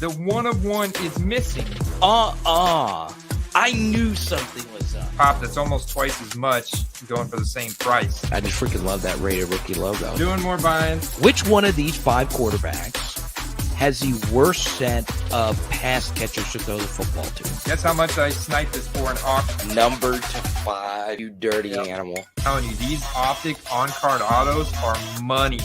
The one of one is missing. I knew something was up. Pop, that's almost twice as much going for the same price. I just freaking love that rated rookie logo. Doing more buying. Which one of these 5 quarterbacks has the worst set of pass catchers to throw the football to? Guess how much I sniped this for an auction? Number to 5, you dirty animal. I'm telling you, these optic on-card autos are money.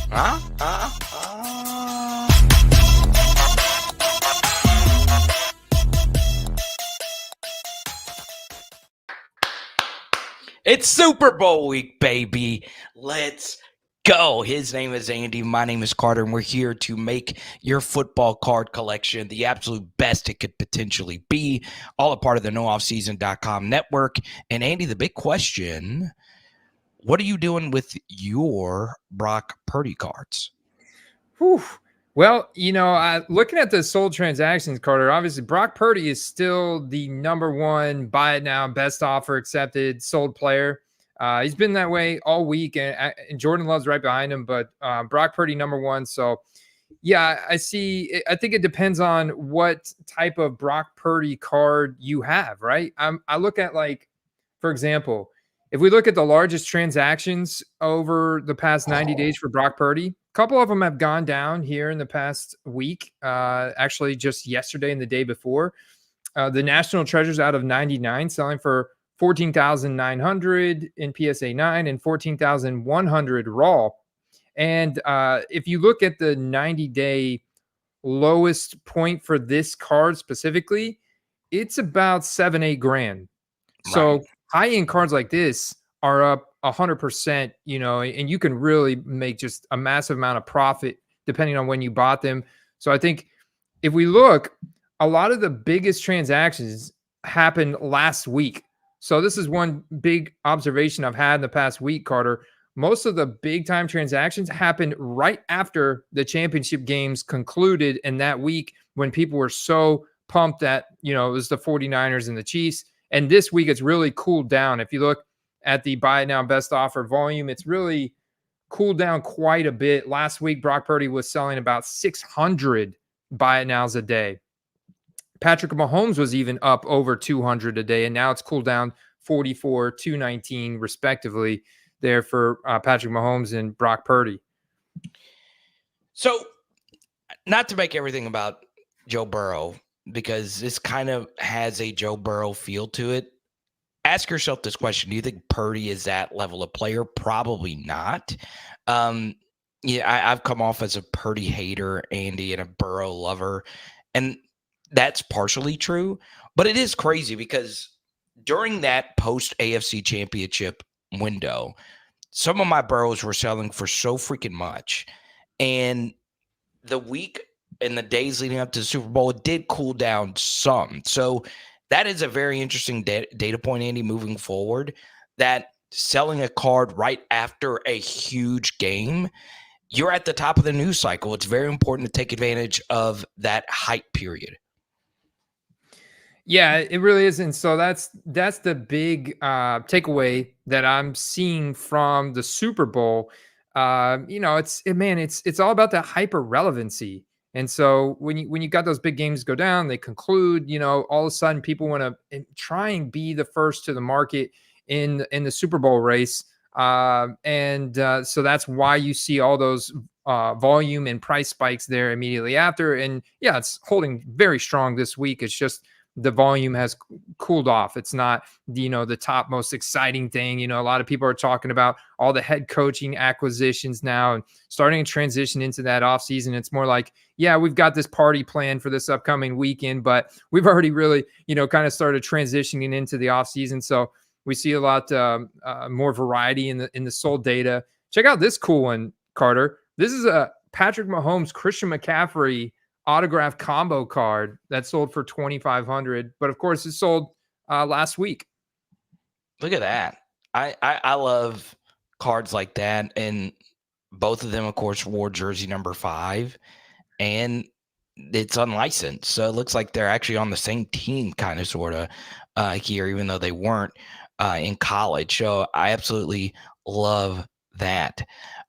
It's Super Bowl week, baby. Let's go. His name is Andy. My name is Carter, and we're here to make your football card collection the absolute best it could potentially be. All a part of the nooffseason.com network. And Andy, the big question, what are you doing with your Brock Purdy cards? Whew. Well, looking at the sold transactions, Carter, obviously Brock Purdy is still the number one buy it now, best offer accepted sold player. He's been that way all week, and Jordan Love's right behind him, but Brock Purdy number one. So, yeah, I think it depends on what type of Brock Purdy card you have, right? I look at, like, for example, if we look at the largest transactions over the past 90 days for Brock Purdy, a couple of them have gone down here in the past week, actually just yesterday and the day before. The National Treasures out of 99 selling for $14,900 in PSA 9 and $14,100 raw. And if you look at the 90-day lowest point for this card specifically, it's about $7-8 grand. So high-end cards like this are up 100%, and you can really make just a massive amount of profit depending on when you bought them. So I think if we look, a lot of the biggest transactions happened last week. So this is one big observation I've had in the past week, Carter. Most of the big time transactions happened right after the championship games concluded in that week when people were so pumped that, it was the 49ers and the Chiefs. And this week it's really cooled down. If you look at the buy it now best offer volume, it's really cooled down quite a bit. Last week, Brock Purdy was selling about 600 buy it nows a day. Patrick Mahomes was even up over 200 a day, and now it's cooled down 44, 219 respectively there for Patrick Mahomes and Brock Purdy. So, not to make everything about Joe Burrow, because this kind of has a Joe Burrow feel to it. Ask yourself this question. Do you think Purdy is that level of player? Probably not. I've come off as a Purdy hater, Andy, and a Burrow lover. And that's partially true. But it is crazy because during that post-AFC championship window, some of my Burrows were selling for so freaking much. And the week and the days leading up to the Super Bowl, it did cool down some. So that is a very interesting data point, Andy, moving forward, that selling a card right after a huge game, you're at the top of the news cycle. It's very important to take advantage of that hype period. Yeah, it really is. And so that's the big takeaway that I'm seeing from the Super Bowl. It's all about that hyper relevancy. And so when you got those big games go down, they conclude, all of a sudden people want to try and be the first to the market in the Super Bowl race. So that's why you see all those volume and price spikes there immediately after. And yeah, it's holding very strong this week. It's just the volume has cooled off. It's not, the top most exciting thing. A lot of people are talking about all the head coaching acquisitions now and starting to transition into that offseason. It's more like, yeah, we've got this party planned for this upcoming weekend, but we've already really, kind of started transitioning into the offseason. So we see a lot more variety in the sold data. Check out this cool one, Carter. This is a Patrick Mahomes, Christian McCaffrey autograph combo card that sold for $2,500, but of course it sold last week. Look at that. I love cards like that, and both of them, of course, wore jersey number 5, and it's unlicensed, so it looks like they're actually on the same team, kind of, sort of, here, even though they weren't in college. So I absolutely love that.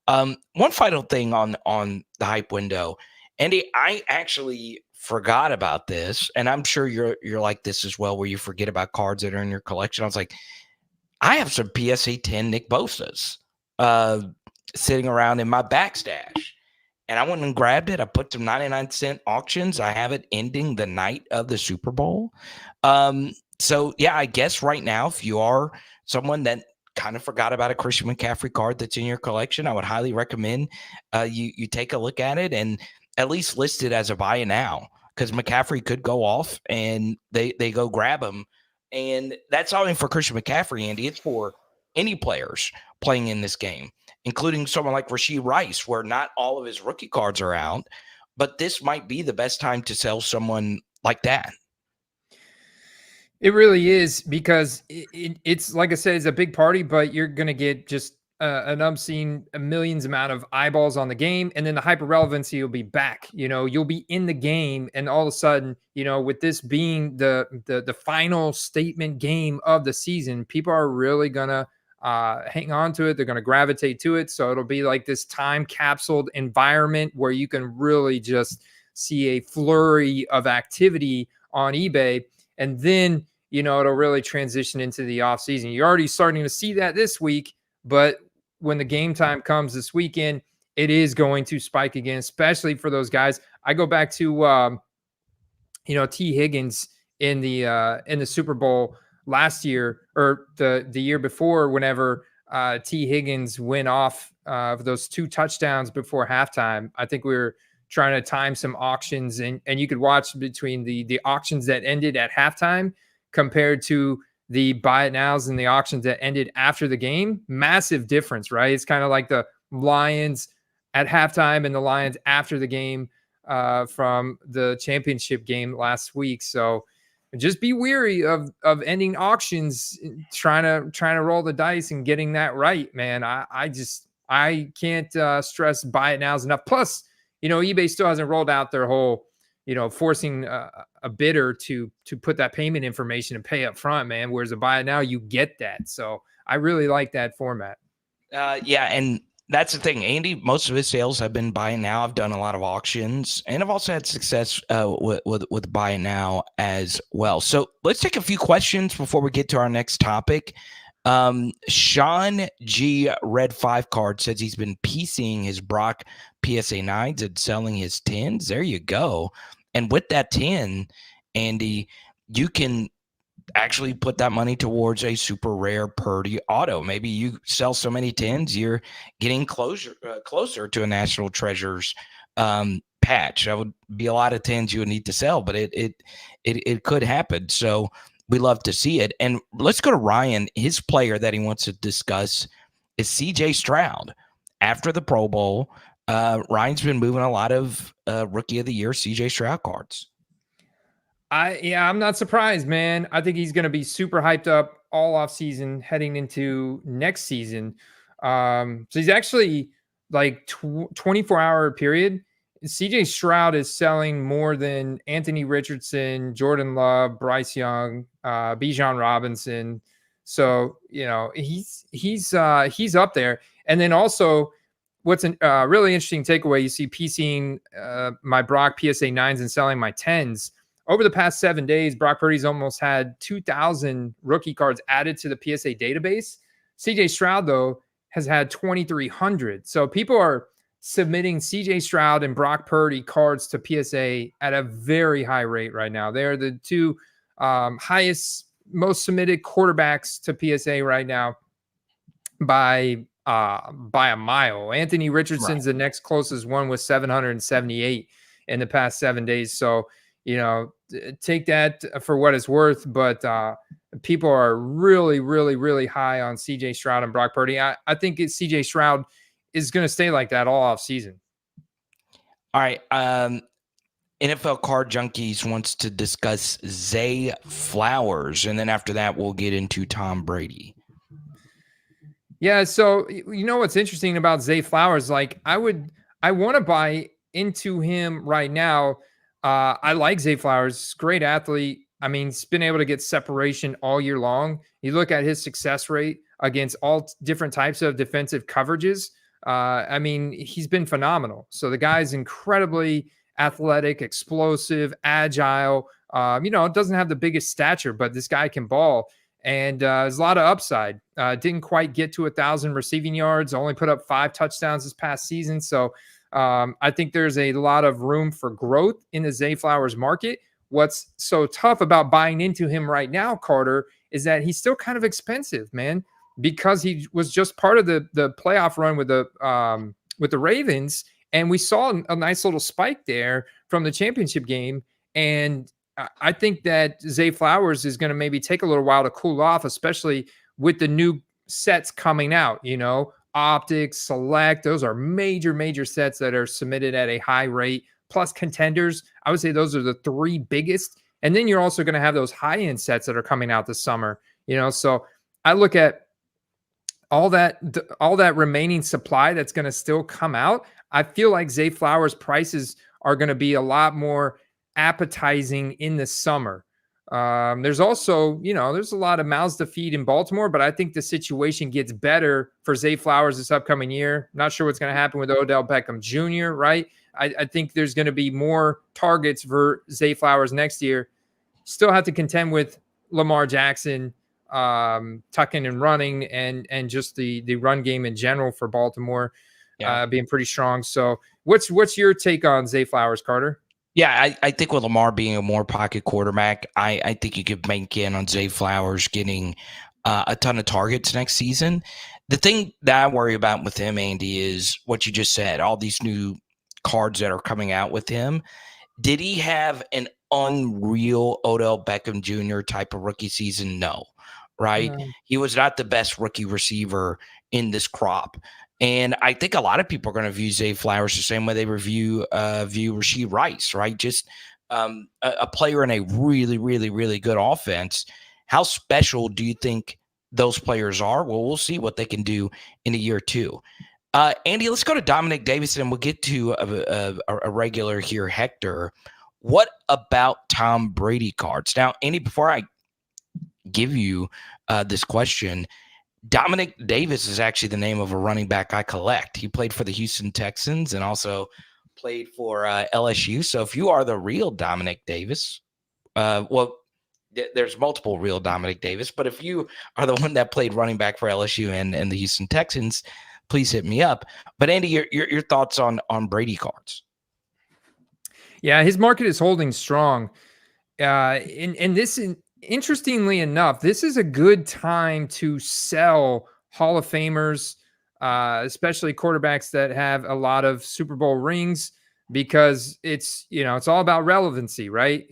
One final thing on the hype window. Andy, I actually forgot about this, and I'm sure you're like this as well, where you forget about cards that are in your collection. I was like, I have some PSA 10 Nick Bosa's sitting around in my backstash. And I went and grabbed it. I put some 99-cent auctions. I have it ending the night of the Super Bowl. So, yeah, I guess right now, if you are someone that kind of forgot about a Christian McCaffrey card that's in your collection, I would highly recommend you take a look at it and at least list it as a buy now, because McCaffrey could go off and they go grab him. And that's not only for Christian McCaffrey, Andy. It's for any players playing in this game, including someone like Rashee Rice, where not all of his rookie cards are out. But this might be the best time to sell someone like that. It really is, because it's like I said, it's a big party, but you're going to get just an unseen millions amount of eyeballs on the game. And then the hyper relevancy will be back. You'll be in the game, and all of a sudden, with this being the final statement game of the season, people are really going to hang on to it. They're going to gravitate to it. So it'll be like this time capsuled environment where you can really just see a flurry of activity on eBay. And then, it'll really transition into the offseason. You're already starting to see that this week, but when the game time comes this weekend, it is going to spike again, especially for those guys. I go back to, T. Higgins in the Super Bowl last year, or the year before, whenever T. Higgins went off for those 2 touchdowns before halftime. I think we were trying to time some auctions, and you could watch between the auctions that ended at halftime compared to the buy it nows and the auctions that ended after the game. Massive difference, right? It's kind of like the Lions at halftime and the Lions after the game from the championship game last week. So just be weary of ending auctions, trying to roll the dice and getting that right, man. I can't stress buy it nows enough. Plus, eBay still hasn't rolled out their whole, forcing a bidder to put that payment information and pay up front, man. Whereas a buy it now, you get that. So I really like that format. Yeah, and that's the thing, Andy. Most of his sales have been buy it now. I've done a lot of auctions, and I've also had success with buy it now as well. So let's take a few questions before we get to our next topic. Sean G Red 5 card says he's been PCing his Brock PSA 9s and selling his 10s. There you go. And with that 10, Andy, you can actually put that money towards a super rare Purdy auto. Maybe you sell so many 10s, you're getting closer to a National Treasures patch. That would be a lot of 10s you would need to sell, but it could happen. So we love to see it. And let's go to Ryan. His player that he wants to discuss is CJ Stroud. After the Pro Bowl, Ryan's been moving a lot of Rookie of the Year CJ Stroud cards. I'm not surprised, man. I think he's going to be super hyped up all off season heading into next season. So he's actually like 24-hour period. CJ Stroud is selling more than Anthony Richardson, Jordan Love, Bryce Young, Bijan Robinson. So, he's up there. And then also, what's a really interesting takeaway, you see PCing my Brock PSA 9s and selling my 10s. Over the past 7 days, Brock Purdy's almost had 2,000 rookie cards added to the PSA database. CJ Stroud, though, has had 2,300. So people are submitting CJ Stroud and Brock Purdy cards to PSA at a very high rate right now. They're the 2 highest, most submitted quarterbacks to PSA right now by a mile. Anthony Richardson's the next closest one with 778 in the past 7 days. So, take that for what it's worth, but people are really, really, really high on CJ Stroud and Brock Purdy. I think CJ Stroud is going to stay like that all off season. All right. NFL Card Junkies wants to discuss Zay Flowers, and then after that, we'll get into Tom Brady. Yeah. So, what's interesting about Zay Flowers? Like, I want to buy into him right now. I like Zay Flowers, great athlete. I mean, he's been able to get separation all year long. You look at his success rate against all different types of defensive coverages. I mean, he's been phenomenal. So the guy's incredibly athletic, explosive, agile. It doesn't have the biggest stature, but this guy can ball. And there's a lot of upside. Didn't quite get to 1,000 receiving yards, only put up 5 touchdowns this past season. So I think there's a lot of room for growth in the Zay Flowers market. What's so tough about buying into him right now, Carter, is that he's still kind of expensive, man, because he was just part of the playoff run with the Ravens, and we saw a nice little spike there from the championship game. And I think that Zay Flowers is going to maybe take a little while to cool off, especially with the new sets coming out. Optics, Select, those are major sets that are submitted at a high rate. Plus Contenders, I would say those are the 3 biggest. And then you're also going to have those high-end sets that are coming out this summer. So I look at all that remaining supply that's going to still come out. I feel like Zay Flowers prices are going to be a lot more appetizing in the summer. There's also, there's a lot of mouths to feed in Baltimore, but I think the situation gets better for Zay Flowers this upcoming year. Not sure what's going to happen with Odell Beckham Jr., right? I think there's going to be more targets for Zay Flowers next year. Still have to contend with Lamar Jackson tucking and running and just the run game in general for Baltimore being pretty strong. So what's your take on Zay Flowers, Carter? Yeah, I think with Lamar being a more pocket quarterback, I think you could bank in on Zay Flowers getting a ton of targets next season. The thing that I worry about with him, Andy, is what you just said, all these new cards that are coming out with him. Did he have an unreal Odell Beckham Jr. type of rookie season? No, right? No. He was not the best rookie receiver in this crop. And I think a lot of people are going to view Zay Flowers the same way they view Rashee Rice, right? Just a player in a really, really, really good offense. How special do you think those players are? Well, we'll see what they can do in a year or two. Andy, let's go to Dominic Davis, and we'll get to a regular here, Hector. What about Tom Brady cards? Now, Andy, before I give you this question, Dominic Davis is actually the name of a running back I collect. He played for the Houston Texans and also played for LSU. So if you are the real Dominic Davis, there's multiple real Dominic Davis, but if you are the one that played running back for LSU and the Houston Texans, please hit me up. But Andy, your thoughts on Brady cards? Yeah, his market is holding strong. Interestingly enough, this is a good time to sell Hall of Famers, especially quarterbacks that have a lot of Super Bowl rings, because it's all about relevancy, right?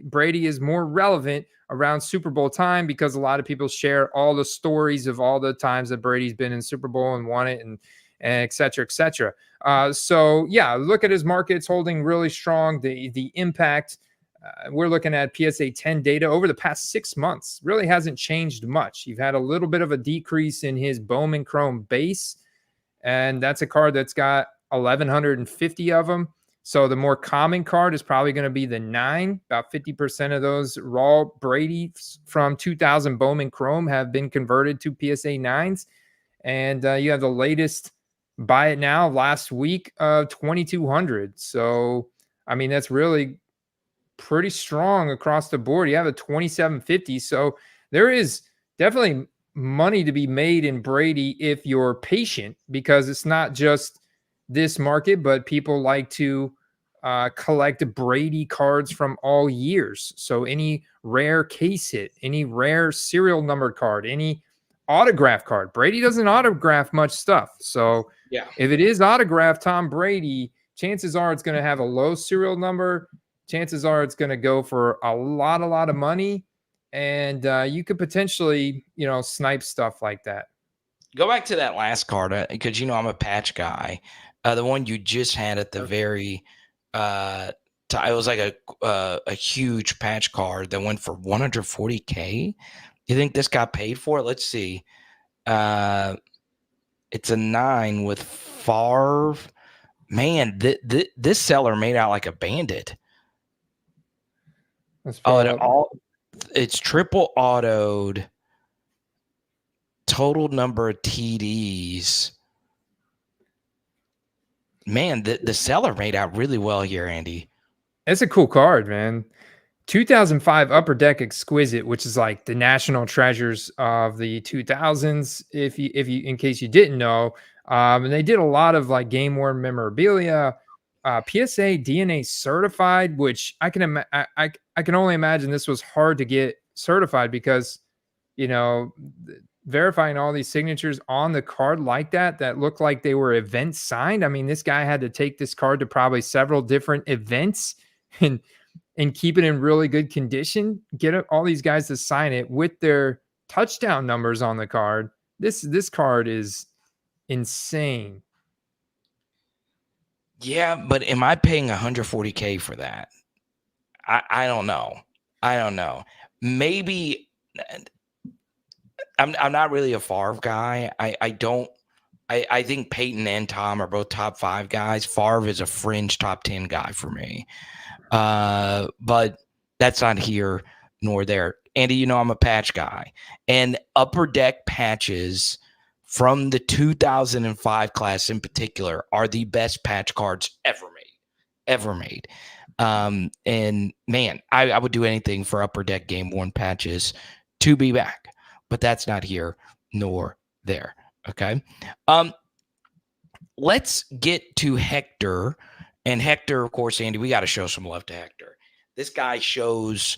Brady is more relevant around Super Bowl time because a lot of people share all the stories of all the times that Brady's been in Super Bowl and won it, and et cetera, et cetera. So yeah, look at his market; it's holding really strong. The impact. We're looking at PSA 10 data over the past 6 months. Really hasn't changed much. You've had a little bit of a decrease in his Bowman Chrome base, and that's a card that's got 1,150 of them. So the more common card is probably going to be the 9. About 50% of those raw Brady from 2000 Bowman Chrome have been converted to PSA 9s. And you have the latest buy it now last week of 2,200. So, I mean, that's really pretty strong across the board. You have a 2750. So there is definitely money to be made in Brady if you're patient, because it's not just this market, but people like to collect Brady cards from all years. So any rare case hit, any rare serial numbered card, any autograph card. Brady doesn't autograph much stuff. So yeah, if it is autographed Tom Brady, chances are it's going to have a low serial number. Chances are it's going to go for a lot of money, and you could potentially, snipe stuff like that. Go back to that last card, because I'm a patch guy. The one you just had at the very, it was like a huge patch card that went for $140K. You think this got paid for? Let's see. It's a 9 with Favre. Man, this seller made out like a bandit. It's triple autoed. Total number of TDs. Man, the seller made out really well here, Andy. It's a cool card, man. 2005 Upper Deck Exquisite, which is like the national treasures of the 2000s. If you, in case you didn't know, and they did a lot of like game worn memorabilia, PSA DNA certified, which I can only imagine this was hard to get certified because you know verifying all these signatures on the card like that looked like they were event signed. I mean, this guy had to take this card to probably several different events and keep it in really good condition, get all these guys to sign it with their touchdown numbers on the card. This card is insane. Yeah, but am I paying 140K for that? I don't know. I don't know. Maybe I'm not really a Favre guy. I think Peyton and Tom are both top 5 guys. Favre is a fringe top 10 guy for me. But that's not here nor there. Andy, you know I'm a patch guy. And Upper Deck patches from the 2005 class in particular are the best patch cards ever made. And man, I would do anything for Upper Deck game worn patches to be back, but that's not here nor there. Okay. Let's get to Hector. And Hector, of course, Andy, we got to show some love to Hector. This guy shows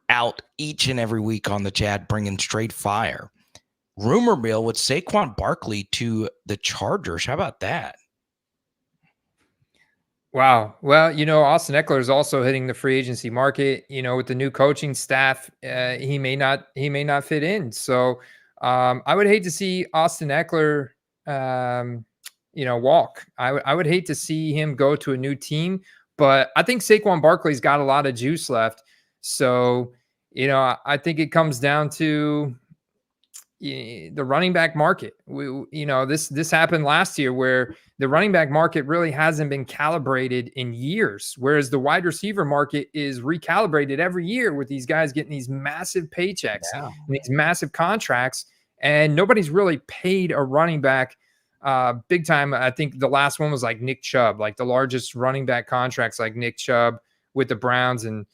out each and every week on the chat, bringing straight fire. Rumor mill with Saquon Barkley to the Chargers. How about that? Wow. Well, Austin Eckler is also hitting the free agency market. With the new coaching staff, he may not fit in. So I would hate to see Austin Eckler, walk. I would hate to see him go to a new team. But I think Saquon Barkley's got a lot of juice left. So I think it comes down to the running back market. This happened last year where the running back market really hasn't been calibrated in years, whereas the wide receiver market is recalibrated every year with these guys getting these massive paychecks and these massive contracts, and nobody's really paid a running back big time. I think the last one was like Nick Chubb, like the largest running back contracts like Nick Chubb with the Browns, and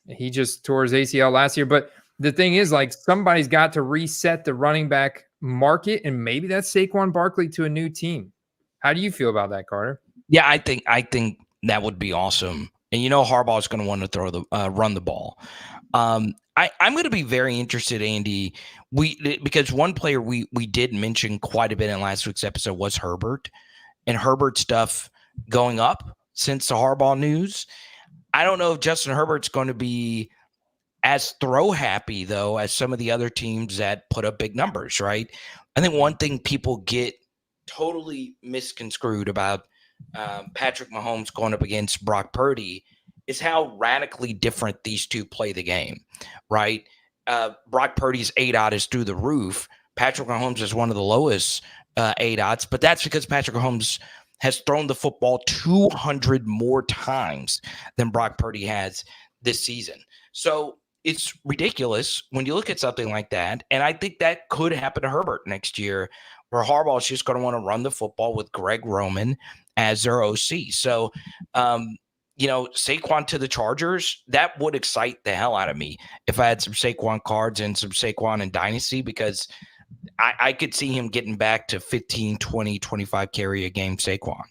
he just tore his ACL last year. But the thing is, like, somebody's got to reset the running back market, and maybe that's Saquon Barkley to a new team. How do you feel about that, Carter? Yeah, I think that would be awesome. And Harbaugh is going to want to throw the run the ball. I'm going to be very interested, Andy. Because one player we did mention quite a bit in last week's episode was Herbert, and Herbert stuff going up since the Harbaugh news. I don't know if Justin Herbert's going to be as throw happy, though, as some of the other teams that put up big numbers, right? I think one thing people get totally misconstrued about Patrick Mahomes going up against Brock Purdy is how radically different these two play the game, right? Brock Purdy's ADOT is through the roof. Patrick Mahomes is one of the lowest ADOTs, but that's because Patrick Mahomes has thrown the football 200 more times than Brock Purdy has this season. So it's ridiculous when you look at something like that. And I think that could happen to Herbert next year, where Harbaugh is just going to want to run the football with Greg Roman as their OC. So, Saquon to the Chargers, that would excite the hell out of me if I had some Saquon cards and some Saquon in Dynasty, because I could see him getting back to 15, 20, 25 carry a game Saquon.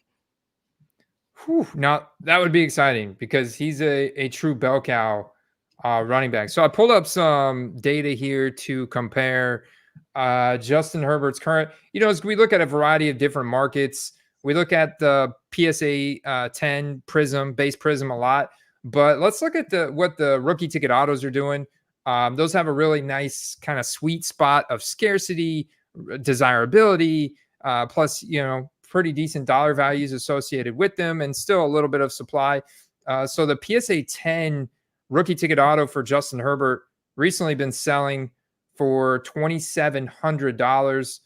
Now, that would be exciting because he's a true bell cow running back. So I pulled up some data here to compare Justin Herbert's current, as we look at a variety of different markets, we look at the PSA 10 base prism a lot, but let's look at what the rookie ticket autos are doing. Those have a really nice kind of sweet spot of scarcity, desirability, plus, pretty decent dollar values associated with them, and still a little bit of supply. So the PSA 10 rookie ticket auto for Justin Herbert recently been selling for $2,700,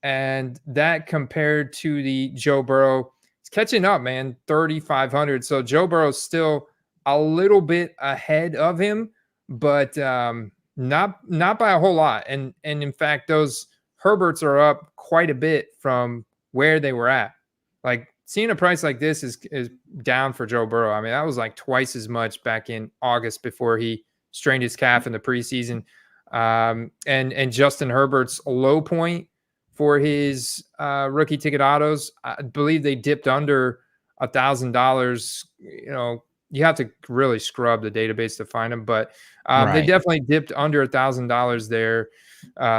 and that compared to the Joe Burrow, it's catching up, man, $3,500. So Joe Burrow's still a little bit ahead of him, but not by a whole lot. And in fact, those Herberts are up quite a bit from where they were at. Like seeing a price like this is down for Joe Burrow. I mean, that was like twice as much back in August before he strained his calf in the preseason. And Justin Herbert's low point for his rookie ticket autos, I believe they dipped under $1,000. You know, you have to really scrub the database to find them, but they definitely dipped under $1,000 there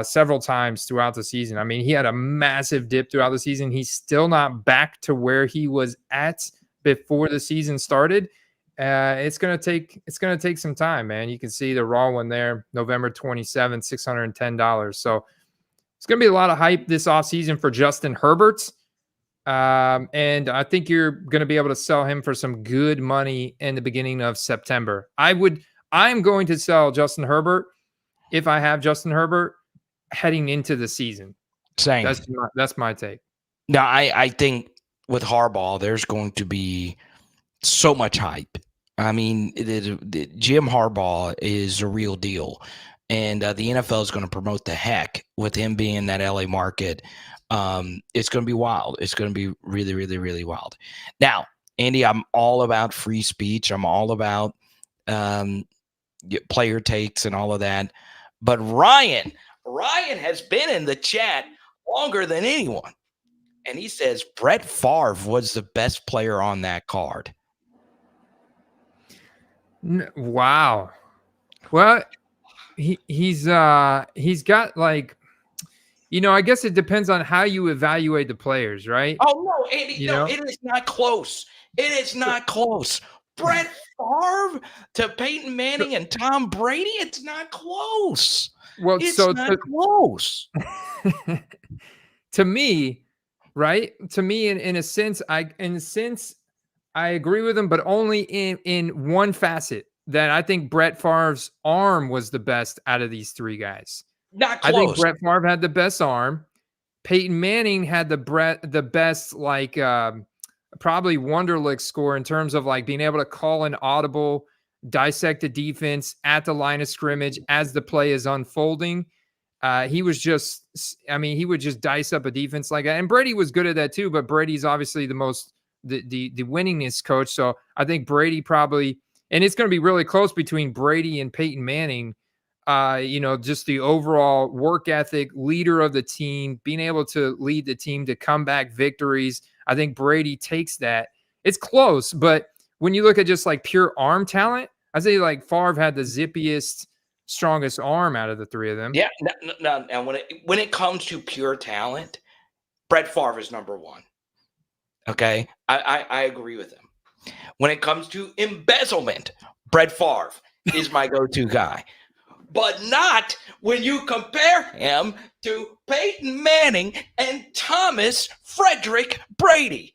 several times throughout the season. I mean, he had a massive dip throughout the season. He's still not back to where he was at before the season started. It's gonna take some time, man. You can see the raw one there, November 27th, $610. So it's gonna be a lot of hype this offseason for Justin Herbert. And I think you're going to be able to sell him for some good money in the beginning of September. I'm going to sell Justin Herbert if I have Justin Herbert heading into the season. Same. That's my take. Now, I think with Harbaugh, there's going to be so much hype. I mean, Jim Harbaugh is a real deal. And the NFL is going to promote the heck with him being in that LA market. It's going to be wild. It's going to be really, really, really wild. Now, Andy, I'm all about free speech. I'm all about player takes and all of that. But Ryan has been in the chat longer than anyone. And he says Brett Favre was the best player on that card. Wow. Well, he's got like, you know, I guess it depends on how you evaluate the players, right? Oh, no, Andy, it is not close. It is not close. Brett Favre to Peyton Manning and Tom Brady, it's not close. Well, it's not close. To me, right? To me, in a sense, I agree with him, but only in one facet, that I think Brett Favre's arm was the best out of these three guys. Not close. I think Brett Favre had the best arm. Peyton Manning had the best, like probably Wonderlic score in terms of like being able to call an audible, dissect the defense at the line of scrimmage as the play is unfolding. He would just dice up a defense like that. And Brady was good at that too, but Brady's obviously the winningest coach. So I think Brady probably, and it's going to be really close between Brady and Peyton Manning. Just the overall work ethic, leader of the team, being able to lead the team to comeback victories. I think Brady takes that. It's close, but when you look at just like pure arm talent, I say like Favre had the zippiest, strongest arm out of the three of them. Yeah. No, and when it comes to pure talent, Brett Favre is number one. Okay. I agree with him. When it comes to embezzlement, Brett Favre is my go-to guy. But not when you compare him to Peyton Manning and Thomas Frederick Brady.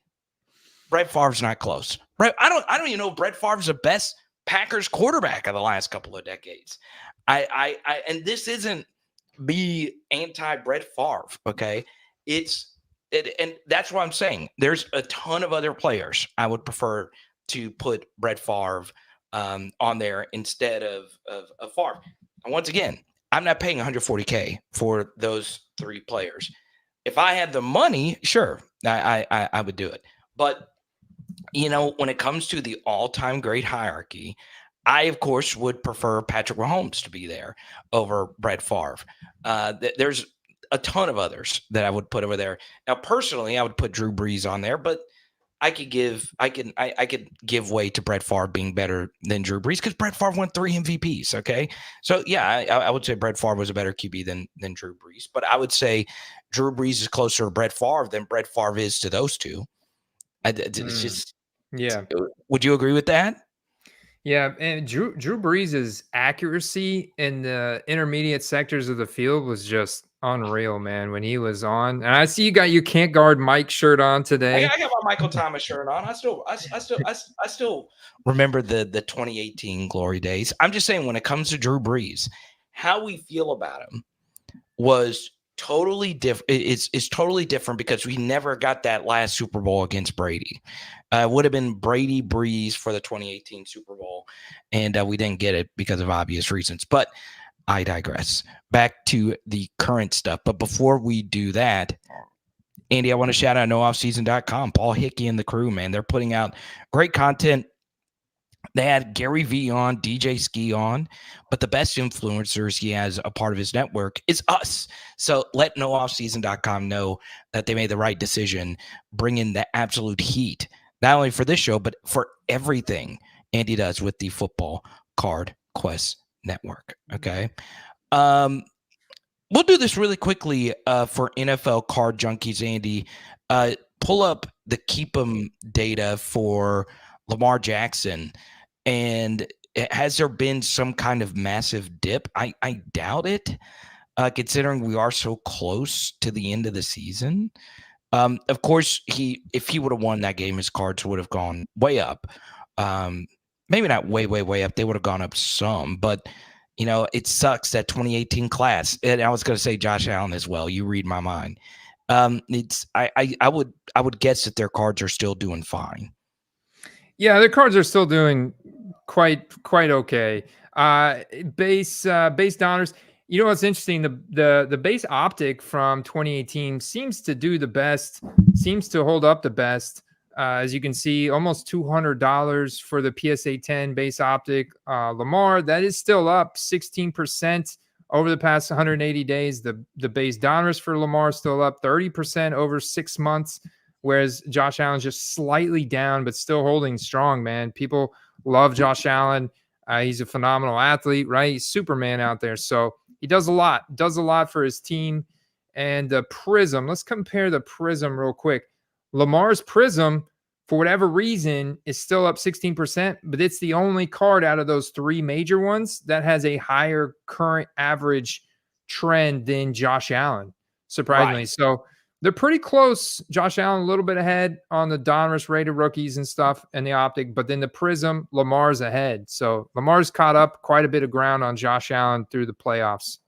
Brett Favre's not close. I don't even know if Brett Favre's the best Packers quarterback of the last couple of decades. And this isn't me anti-Brett Favre, okay? And that's what I'm saying. There's a ton of other players I would prefer to put Brett Favre on there instead of Favre. And once again, I'm not paying $140K for those three players. If I had the money, sure, I would do it. But, when it comes to the all-time great hierarchy, I, of course, would prefer Patrick Mahomes to be there over Brett Favre. There's a ton of others that I would put over there. Now, personally, I would put Drew Brees on there, but I could give way to Brett Favre being better than Drew Brees because Brett Favre won 3 MVPs. Okay, so yeah, I would say Brett Favre was a better QB than Drew Brees, but I would say Drew Brees is closer to Brett Favre than Brett Favre is to those two. It's just, yeah. Would you agree with that? Yeah, and Drew Brees' accuracy in the intermediate sectors of the field was just unreal, man, when he was on. And I see you got your Can't Guard Mike shirt on today. I got my Michael Thomas shirt on. I still remember the 2018 glory days. I'm just saying, when it comes to Drew Brees, how we feel about him was totally different. It's totally different because we never got that last Super Bowl against Brady. It would have been Brady Brees for the 2018 Super Bowl, and we didn't get it because of obvious reasons. But I digress. Back to the current stuff. But before we do that, Andy, I want to shout out nooffseason.com, Paul Hickey and the crew, man. They're putting out great content. They had Gary Vee on, DJ Ski on, but the best influencers he has a part of his network is us. So let nooffseason.com know that they made the right decision, bringing the absolute heat, not only for this show, but for everything Andy does with the Football Card Quest Network. Okay. We'll do this really quickly for NFL card junkies, Andy. Pull up the keep 'em data for Lamar Jackson. And has there been some kind of massive dip? I doubt it, considering we are so close to the end of the season. Of course, if he would have won that game, his cards would have gone way up. Maybe not way up. They would have gone up some, but it sucks that 2018 class. And I was going to say Josh Allen as well. You read my mind. I would guess that their cards are still doing fine. Yeah, their cards are still doing quite okay. Base donors. You know what's interesting? The base optic from 2018 seems to do the best. Seems to hold up the best. As you can see, almost $200 for the PSA 10 base optic. Lamar, that is still up 16% over the past 180 days. The base donors for Lamar is still up 30% over 6 months. Whereas Josh Allen's just slightly down, but still holding strong, man. People love Josh Allen. He's a phenomenal athlete, right? He's Superman out there. So he does a lot for his team. And the Prism, let's compare the Prism real quick. Lamar's Prism, for whatever reason, is still up 16%, but it's the only card out of those 3 major ones that has a higher current average trend than Josh Allen, surprisingly. Right. So they're pretty close. Josh Allen a little bit ahead on the Donruss rated rookies and stuff and the optic, but then the Prism, Lamar's ahead. So Lamar's caught up quite a bit of ground on Josh Allen through the playoffs.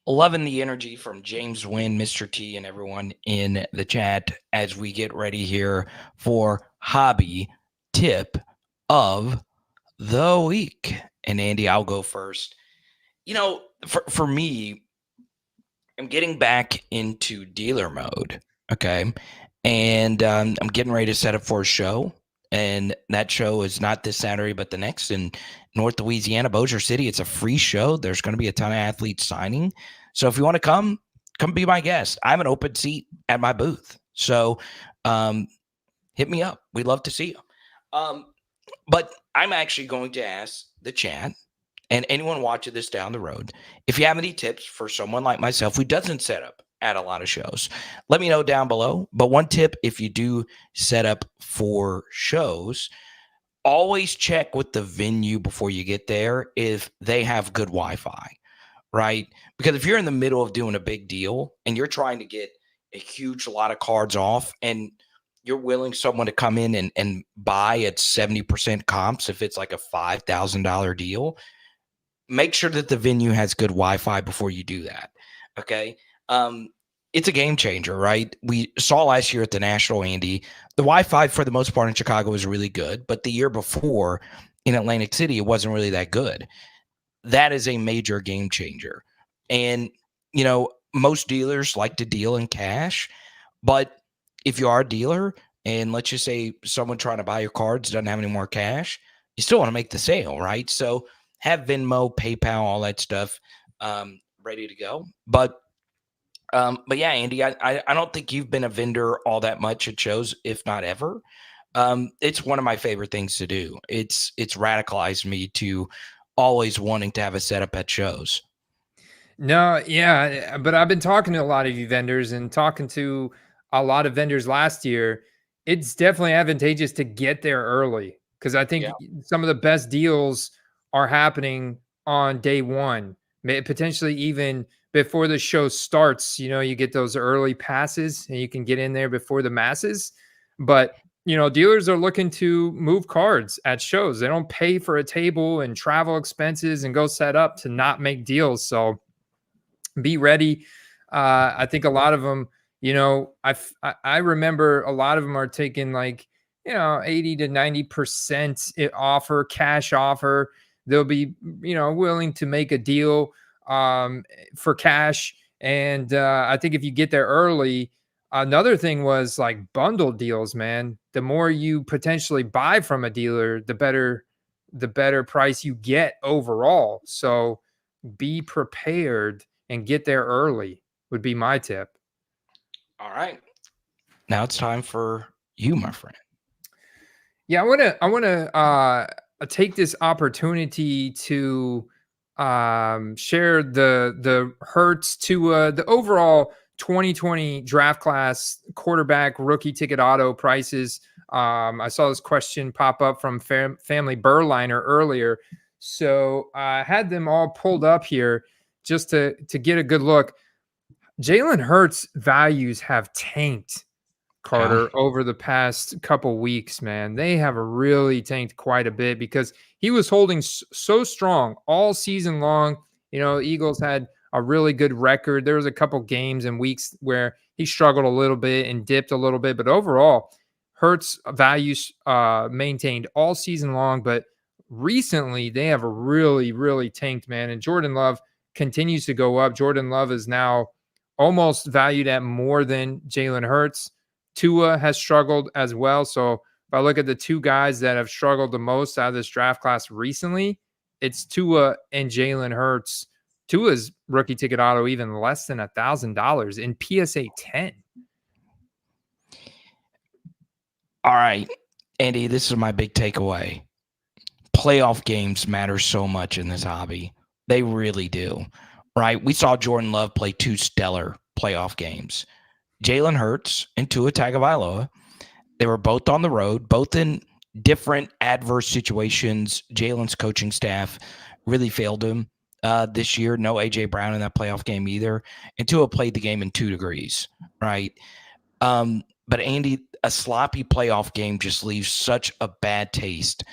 Loving the energy from James Wynn, Mr. T, and everyone in the chat as we get ready here for hobby tip of the week. And Andy, I'll go first. For me, I'm getting back into dealer mode, okay? And I'm getting ready to set up for a show. And that show is not this Saturday, but the next in North Louisiana, Bossier City. It's a free show. There's going to be a ton of athletes signing. So if you want to come be my guest. I have an open seat at my booth. So hit me up. We'd love to see you. But I'm actually going to ask the chat and anyone watching this down the road, if you have any tips for someone like myself who doesn't set up at a lot of shows, let me know down below. But one tip, if you do set up for shows, always check with the venue before you get there if they have good Wi-Fi, right? Because if you're in the middle of doing a big deal and you're trying to get a huge lot of cards off and you're willing someone to come in and buy at 70% comps if it's like a $5,000 deal, make sure that the venue has good Wi-Fi before you do that, okay? It's a game changer, right? We saw last year at the National, Andy, the Wi-Fi for the most part in Chicago was really good, but the year before in Atlantic City, it wasn't really that good. That is a major game changer. And, most dealers like to deal in cash, but if you are a dealer and let's just say someone trying to buy your cards doesn't have any more cash, you still want to make the sale, right? So have Venmo, PayPal, all that stuff ready to go. But yeah, Andy, I don't think you've been a vendor all that much at shows, if not ever. It's one of my favorite things to do. It's radicalized me to always wanting to have a setup at shows. No, yeah, but I've been talking to a lot of you vendors and talking to a lot of vendors last year. It's definitely advantageous to get there early because I think some of the best deals are happening on day one, potentially even before the show starts. You get those early passes and you can get in there before the masses. But, dealers are looking to move cards at shows. They don't pay for a table and travel expenses and go set up to not make deals. So be ready. I think a lot of them, I remember a lot of them are taking 80 to 90% offer, cash offer. They'll be, willing to make a deal for cash. And I think if you get there early, Another thing was like bundle deals, man. The more you potentially buy from a dealer, the better price you get overall. So be prepared and get there early would be my tip. All right. Now it's time for you, my friend. Yeah, I wanna take this opportunity to share the Hertz to the overall 2020 draft class quarterback rookie ticket auto prices. I saw this question pop up from Family Burliner earlier, so I had them all pulled up here just to get a good look. Jalen Hurts values have tanked, Carter, over the past couple weeks, man. They have really tanked quite a bit because he was holding so strong all season long. Eagles had a really good record. There was a couple games and weeks where he struggled a little bit and dipped a little bit, but overall, Hurts values maintained all season long. But recently, they have really, really tanked, man. And Jordan Love continues to go up. Jordan Love is now almost valued at more than Jalen Hurts. Tua has struggled as well. So if I look at the two guys that have struggled the most out of this draft class recently, it's Tua and Jalen Hurts. Tua's rookie ticket auto even less than $1,000 in PSA 10. All right, Andy, this is my big takeaway. Playoff games matter so much in this hobby. They really do, right? We saw Jordan Love play 2 stellar playoff games. Jalen Hurts and Tua Tagovailoa, they were both on the road, both in different adverse situations. Jalen's coaching staff really failed him this year. No A.J. Brown in that playoff game either. And Tua played the game in 2 degrees, right? But Andy, a sloppy playoff game just leaves such a bad taste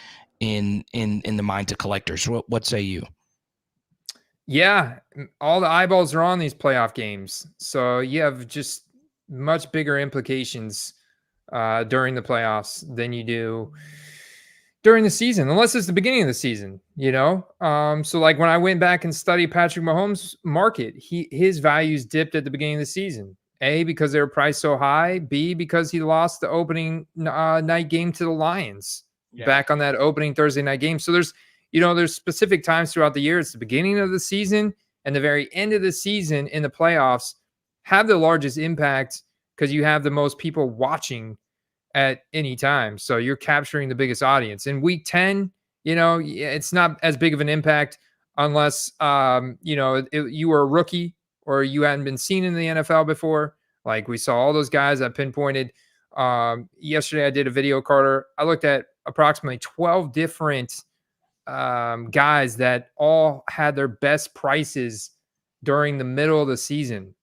in the minds of collectors. What say you? Yeah, all the eyeballs are on these playoff games. So you have just much bigger implications during the playoffs than you do during the season, unless it's the beginning of the season, So like when I went back and studied Patrick Mahomes' market, his values dipped at the beginning of the season. A, because they were priced so high. B, because he lost the opening night game to the Lions back on that opening Thursday night game. So there's specific times throughout the year. It's the beginning of the season and the very end of the season in the playoffs have the largest impact because you have the most people watching at any time. So you're capturing the biggest audience. In week 10, it's not as big of an impact unless, you were a rookie or you hadn't been seen in the NFL before. Like we saw all those guys I pinpointed. Yesterday I did a video, Carter. I looked at approximately 12 different guys that all had their best prices during the middle of the season.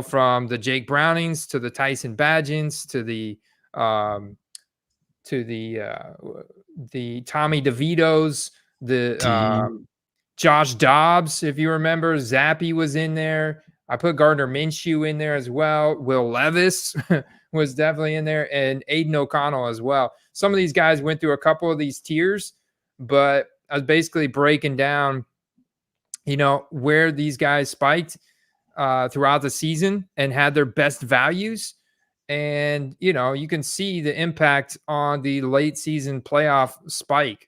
From the Jake Brownings to the Tyson Badgins to the Tommy DeVitos, the Josh Dobbs, if you remember, Zappy was in there. I put Gardner Minshew in there as well. Will Levis was definitely in there, and Aiden O'Connell as well. Some of these guys went through a couple of these tiers, but I was basically breaking down, where these guys spiked throughout the season and had their best values. And, you can see the impact on the late season playoff spike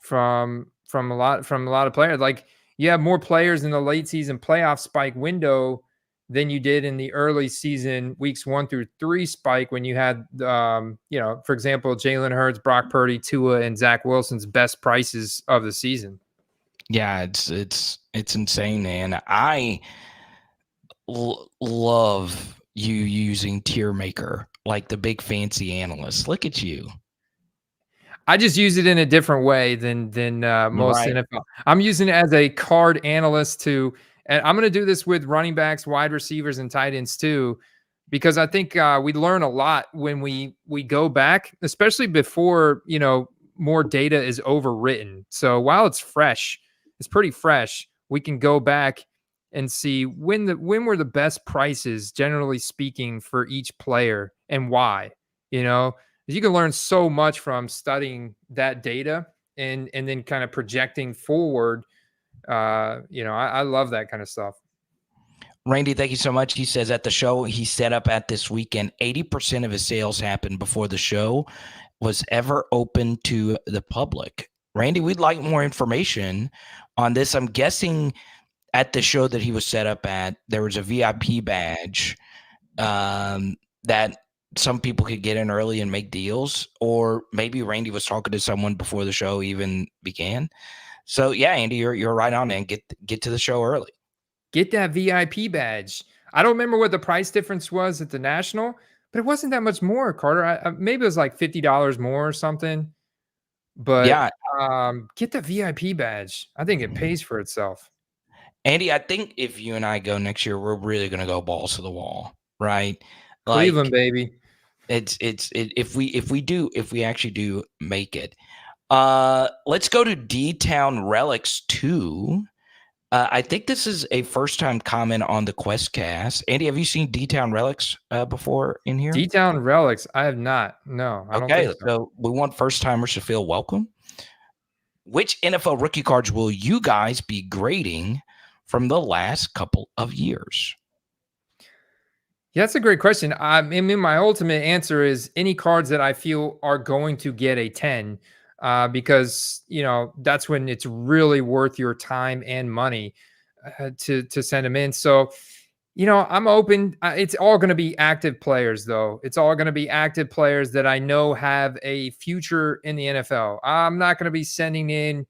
from a lot of players. Like you have more players in the late season playoff spike window than you did in the early season weeks 1 through 3 spike when you had, for example, Jalen Hurts, Brock Purdy, Tua, and Zach Wilson's best prices of the season. Yeah, it's insane, man. I love you using Tier Maker, like the big fancy analyst. Look at you. I just use it in a different way than most NFL. I'm using it as a card analyst and I'm going to do this with running backs, wide receivers, and tight ends too, because I think we learn a lot when we go back, especially before more data is overwritten. So while it's fresh, it's pretty fresh. We can go back and see when were the best prices, generally speaking, for each player and why. You can learn so much from studying that data and then kind of projecting forward. I love that kind of stuff. Randy, thank you so much. He says at the show he set up at this weekend, 80% of his sales happened before the show was ever open to the public. Randy, we'd like more information on this. I'm guessing at the show that he was set up at, there was a VIP badge that some people could get in early and make deals, or maybe Randy was talking to someone before the show even began. So yeah, Andy, you're right on, and get to the show early. Get that VIP badge. I don't remember what the price difference was at the National, but it wasn't that much more, Carter. Maybe it was like $50 more or something. But Yeah, get the VIP badge. I think it pays for itself. Andy, I think if you and I go next year, we're really going to go balls to the wall, right? Cleveland, Like baby. if we actually do make it. Let's go to D-Town Relics 2. I think this is a first-time comment on the QuestCast. Andy, have you seen D-Town Relics before in here? D-Town Relics, I have not. No, I don't think so. So we want first-timers to feel welcome. Which NFL rookie cards will you guys be grading from the last couple of years? Yeah, that's a great question. I mean, my ultimate answer is any cards that I feel are going to get a 10, because that's when it's really worth your time and money to send them in. So, I'm open. It's all going to be active players, though. It's all going to be active players that I know have a future in the NFL. I'm not going to be sending in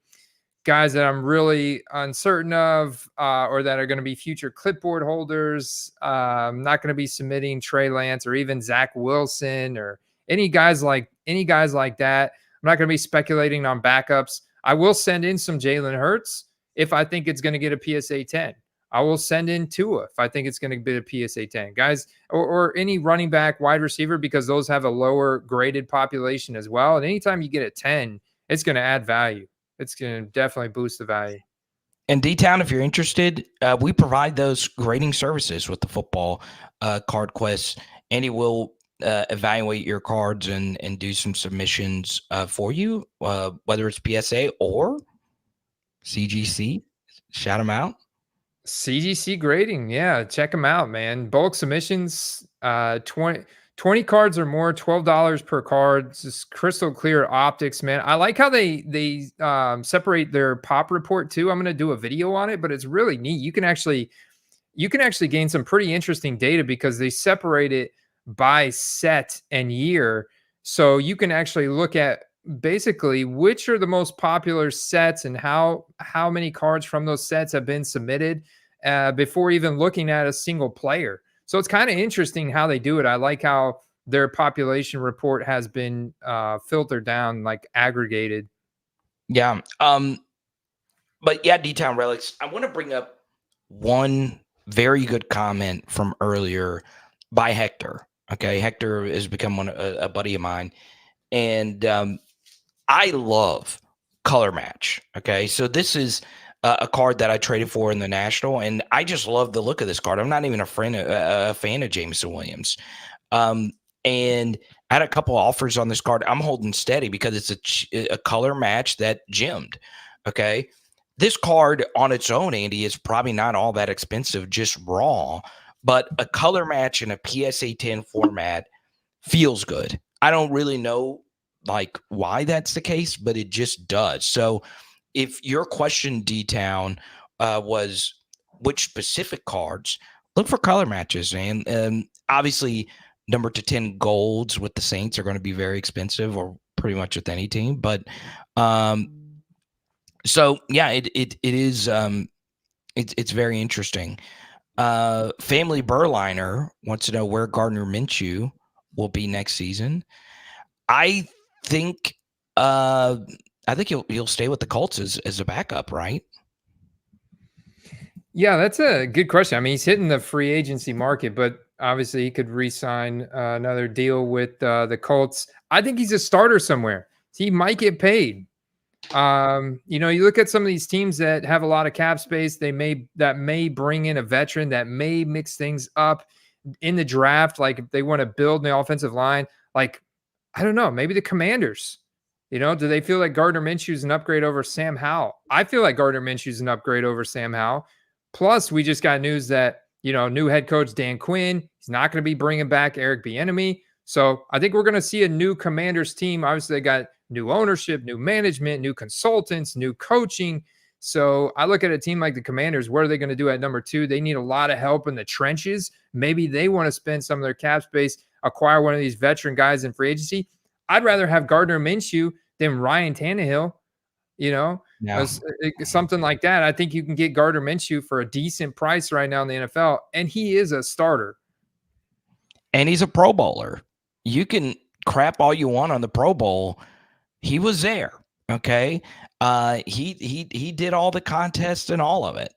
guys that I'm really uncertain of, or that are going to be future clipboard holders. I'm not going to be submitting Trey Lance or even Zach Wilson or any guys like that. I'm not going to be speculating on backups. I will send in some Jalen Hurts if I think it's going to get a PSA 10. I will send in Tua if I think it's going to be a PSA 10. Guys, or any running back, wide receiver, because those have a lower graded population as well. And anytime you get a 10, it's going to add value. It's going to definitely boost the value. And D-Town, if you're interested, we provide those grading services with the football card quests. Andy will evaluate your cards and do some submissions for you, whether it's PSA or CGC. Shout them out. CGC grading. Yeah, check them out, man. Bulk submissions, 20 cards or more, $12 per card. Just crystal clear optics, man. I like how they separate their pop report too. I'm going to do a video on it, but it's really neat. You can actually gain some pretty interesting data because they separate it by set and year. So you can actually look at basically which are the most popular sets and how many cards from those sets have been submitted before even looking at a single player. So it's kind of interesting how they do it. I like how their population report has been filtered down, like aggregated. Yeah. But yeah, D-Town Relics, I want to bring up one very good comment from earlier by Hector. Okay. Hector has become a buddy of mine. And I love color match. Okay. So this is a card that I traded for in the National, and I just love the look of this card. I'm not even a fan of Jameson Williams. And I had a couple offers on this card. I'm holding steady because it's a color match that gemmed. Okay. This card on its own, Andy, is probably not all that expensive, just raw, but a color match in a PSA 10 format feels good. I don't really know like why that's the case, but it just does. So if your question, D-Town, was which specific cards, look for color matches. And obviously number to 10 golds with the Saints are going to be very expensive, or pretty much with any team. But so yeah, it is it's very interesting. Family Burliner wants to know where Gardner Minshew will be next season. I think he'll stay with the Colts as a backup, right? Yeah, that's a good question. I mean, he's hitting the free agency market, but obviously he could re-sign another deal with the Colts. I think he's a starter somewhere. He might get paid. You look at some of these teams that have a lot of cap space, that may bring in a veteran, that may mix things up in the draft. Like if they want to build the offensive line, like, I don't know, maybe the Commanders, do they feel like Gardner Minshew is an upgrade over Sam Howell? I feel like Gardner Minshew is an upgrade over Sam Howell. Plus, we just got news that New head coach Dan Quinn. He's not going to be bringing back Eric Bieniemy. So I think we're going to see a new Commanders team. Obviously, they got new ownership, new management, new consultants, new coaching. So I look at a team like the Commanders. What are they going to do at number 2? They need a lot of help in the trenches. Maybe they want to spend some of their cap space, acquire one of these veteran guys in free agency. I'd rather have Gardner Minshew than Ryan Tannehill. Something like that. I think you can get Gardner Minshew for a decent price right now in the NFL, and he is a starter. And he's a Pro Bowler. You can crap all you want on the Pro Bowl. He was there. Okay. He did all the contests and all of it.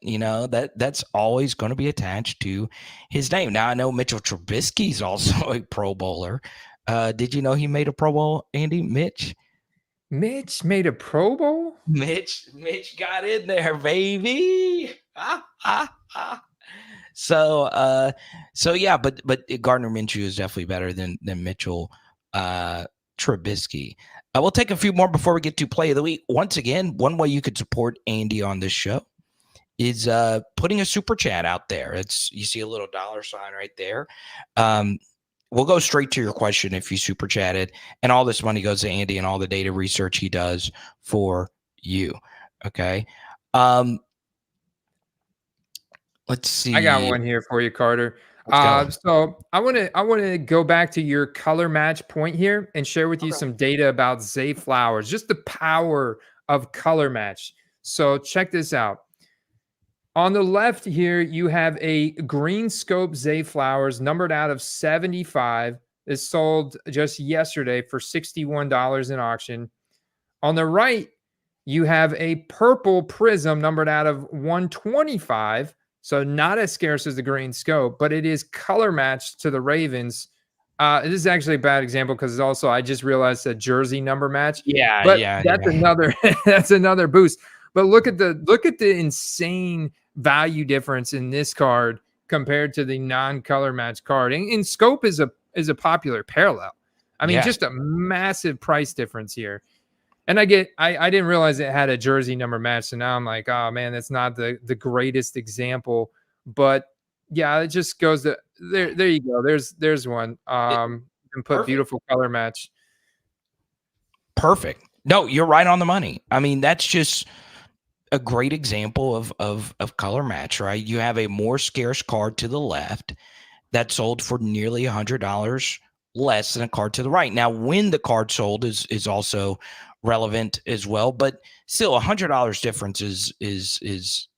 That's always going to be attached to his name. Now I know Mitchell Trubisky's also a Pro Bowler. Did you know he made a Pro Bowl, Andy? Mitch made a Pro Bowl? Mitch got in there, baby. So yeah, but Gardner Minshew is definitely better than Mitchell Trubisky. We'll take a few more before we get to play of the week. Once again, one way you could support Andy on this show is putting a super chat out there. You see a little $sign right there. We'll go straight to your question if you super chatted, and all this money goes to Andy and all the data research he does for you. Okay. Let's see. I got one here for you, Carter. So I want to go back to your color match point here and share with you some data about Zay Flowers, just the power of color match. So check this out. On the left here, you have a green scope Zay Flowers numbered out of 75. Is sold just yesterday for $61 in auction. On the right, you have a purple prism numbered out of 125. So not as scarce as the green scope, but it is color matched to the Ravens. This is actually a bad example because also I just realized a jersey number match. That's another boost. But look at the insane value difference in this card compared to the non-color match card. And scope is a popular parallel. I mean, just a massive price difference here. And I didn't realize it had a jersey number match. So now I'm like, oh man, that's not the greatest example. But yeah, it just goes to there you go. There's one. You can put perfect. Beautiful color match. Perfect. No, you're right on the money. I mean, that's just a great example of color match, right? You have a more scarce card to the left that sold for nearly $100 less than a card to the right. Now, when the card sold is also relevant as well, but still $100 difference is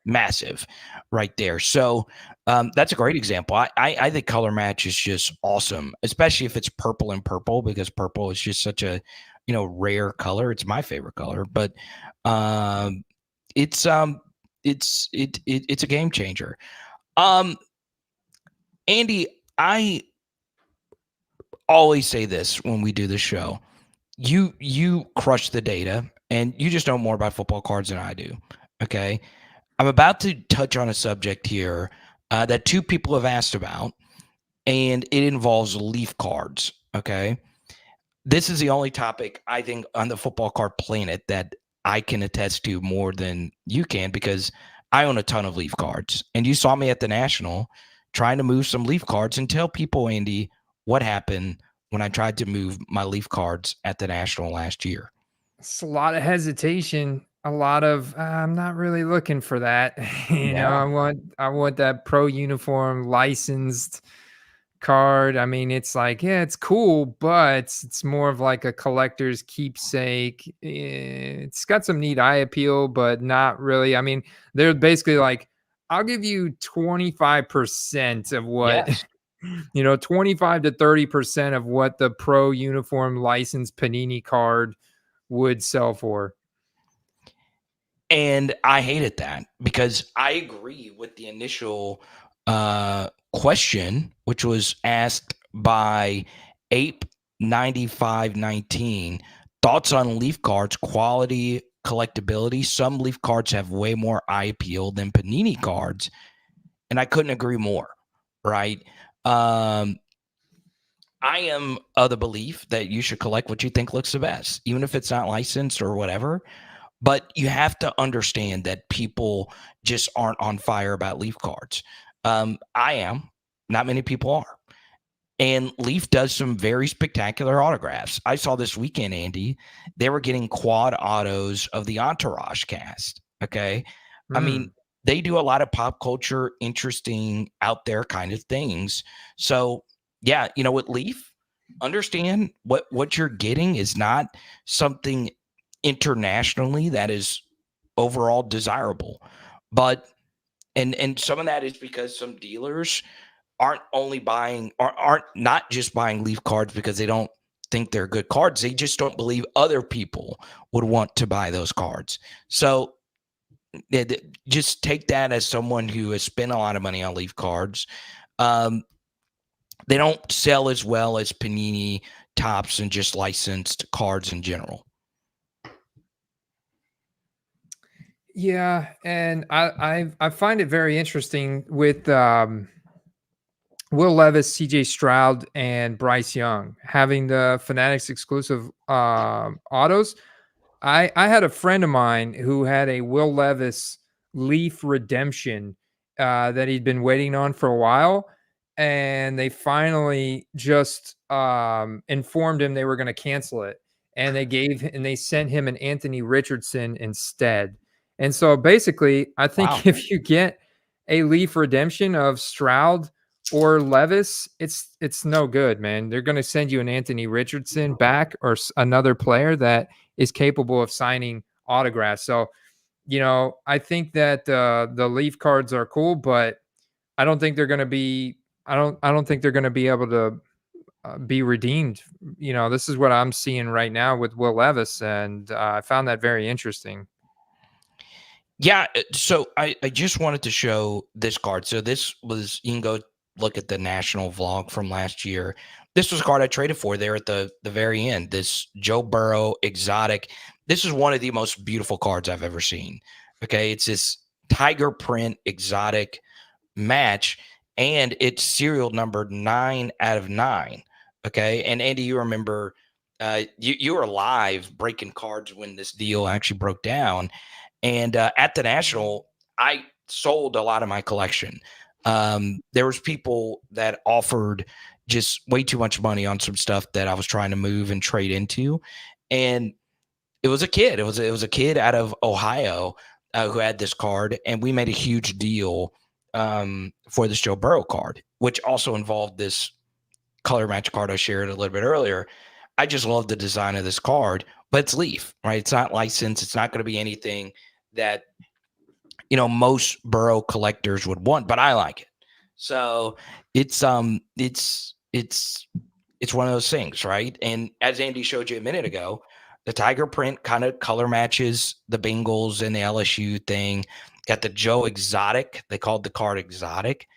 massive right there. So that's a great example. I think color match is just awesome, especially if it's purple and purple, because purple is just such a rare color. It's my favorite color, but it's a game changer. Andy, I always say this when we do the show. You crush the data, and you just know more about football cards than I do. Okay. I'm about to touch on a subject here that two people have asked about, and it involves leaf cards. Okay. This is the only topic I think on the football card planet that I can attest to more than you can, because I own a ton of leaf cards, and you saw me at the National trying to move some leaf cards. And tell people, Andy, what happened when I tried to move my leaf cards at the National last year. It's a lot of hesitation, a lot of I'm not really looking for that. I want that pro uniform licensed card. I mean, it's like, yeah, it's cool, but it's more of like a collector's keepsake. It's got some neat eye appeal, but not really. I mean, they're basically like, I'll give you 25% of what, 25 to 30% of what the pro uniform licensed Panini card would sell for. And I hated that, because I agree with the initial question, which was asked by Ape9519. Thoughts on leaf cards, quality, collectability. Some leaf cards have way more eye appeal than Panini cards, and I couldn't agree more, right? I am of the belief that you should collect what you think looks the best, even if it's not licensed or whatever. But you have to understand that people just aren't on fire about leaf cards. I am. Not many people are. And Leaf does some very spectacular autographs. I saw this weekend, Andy, they were getting quad autos of the Entourage cast. Okay. I mean, they do a lot of pop culture, interesting, out there kind of things. So, yeah, with Leaf, understand what you're getting is not something internationally that is overall desirable. But and some of that is because some dealers aren't only buying or aren't not just buying Leaf cards because they don't think they're good cards. They just don't believe other people would want to buy those cards. So just take that as someone who has spent a lot of money on Leaf cards. They don't sell as well as Panini, Topps, and just licensed cards in general. Yeah, and I find it very interesting with Will Levis, CJ Stroud, and Bryce Young having the Fanatics exclusive autos. I had a friend of mine who had a Will Levis Leaf redemption that he'd been waiting on for a while, and they finally just informed him they were going to cancel it, and they sent him an Anthony Richardson instead. And so basically, I think if you get a Leaf redemption of Stroud or Levis, it's no good, man. They're going to send you an Anthony Richardson back or another player that is capable of signing autographs. So, I think that the Leaf cards are cool, but I don't think they're going to be. I don't think they're going to be able to be redeemed. This is what I'm seeing right now with Will Levis, and I found that very interesting. Yeah, so I just wanted to show this card. So this was, you can go look at the national vlog from last year. This was a card I traded for there at the very end. This Joe Burrow exotic. This is one of the most beautiful cards I've ever seen. Okay, it's this tiger print exotic match, and it's serial numbered 9/9. Okay, and Andy, you remember you were live breaking cards when this deal actually broke down. And at the National, I sold a lot of my collection. There was people that offered just way too much money on some stuff that I was trying to move and trade into. And it was a kid. It was a kid out of Ohio who had this card, and we made a huge deal for this Joe Burrow card, which also involved this color match card I shared a little bit earlier. I just love the design of this card, but it's Leaf, right? It's not licensed. It's not going to be anything that most Burrow collectors would want, but I like it. So it's one of those things, right? And as Andy showed you a minute ago, the tiger print kind of color matches the Bengals and the LSU thing. Got the Joe exotic. They called the card exotic,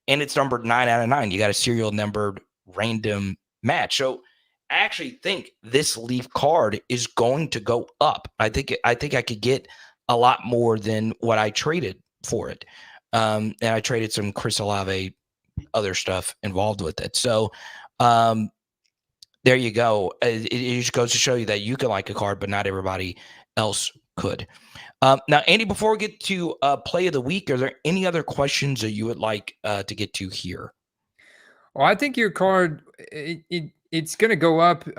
and it's numbered 9/9. You got a serial numbered random match. So I actually think this Leaf card is going to go up. I think I could get a lot more than what I traded for it. And I traded some Chris Olave other stuff involved with it. So there you go. It just goes to show you that you can like a card, but not everybody else could. Now, Andy, before we get to play of the week, are there any other questions that you would like to get to here? Well, I think your card, it's going to go up